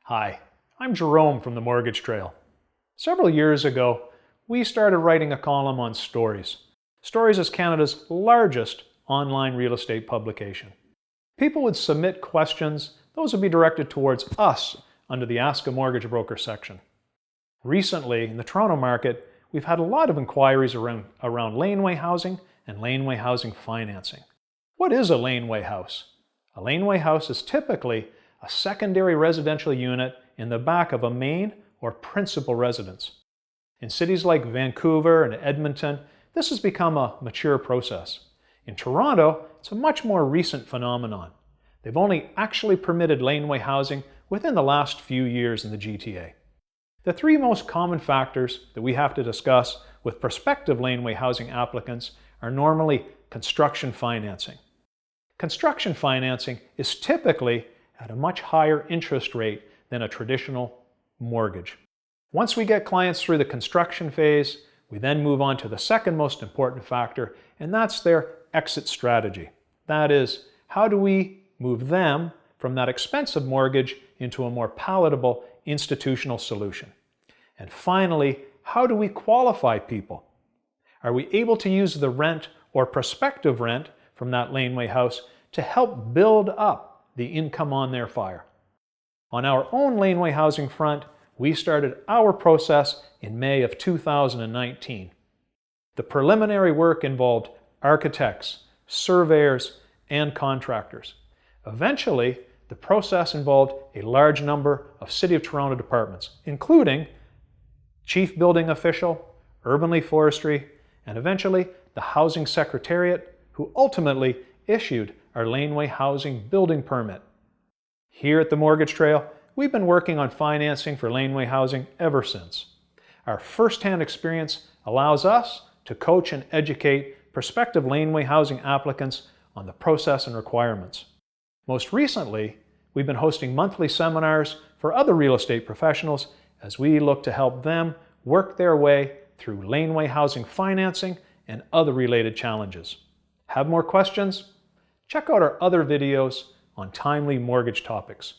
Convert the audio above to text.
Hi, I'm Jerome from the Mortgage Trail. Several years ago, we started writing a column on Stories. Stories is Canada's largest online real estate publication. People would submit questions. Those would be directed towards us under the Ask a Mortgage Broker section. Recently, in the Toronto market, we've had a lot of inquiries around laneway housing and laneway housing financing. What is a laneway house? A laneway house is typically a secondary residential unit in the back of a main or principal residence. In cities like Vancouver and Edmonton, this has become a mature process. In Toronto, it's a much more recent phenomenon. They've only actually permitted laneway housing within the last few years in the GTA. The three most common factors that we have to discuss with prospective laneway housing applicants are normally construction financing. Construction financing is typically at a much higher interest rate than a traditional mortgage. Once we get clients through the construction phase, we then move on to the second most important factor, and that's their exit strategy. That is, how do we move them from that expensive mortgage into a more palatable institutional solution? And finally, how do we qualify people? Are we able to use the rent or prospective rent from that laneway house to help build up the income on their fire? On our own laneway housing front, we started our process in May of 2019. The preliminary work involved architects, surveyors, and contractors. Eventually, the process involved a large number of City of Toronto departments, including Chief Building Official, Urban Leaf Forestry, and eventually the Housing Secretariat, who ultimately issued our laneway housing building permit. Here at the Mortgage Trail, we've been working on financing for laneway housing ever since. Our first-hand experience allows us to coach and educate prospective laneway housing applicants on the process and requirements. Most recently, we've been hosting monthly seminars for other real estate professionals as we look to help them work their way through laneway housing financing and other related challenges. Have more questions? Check out our other videos on timely mortgage topics.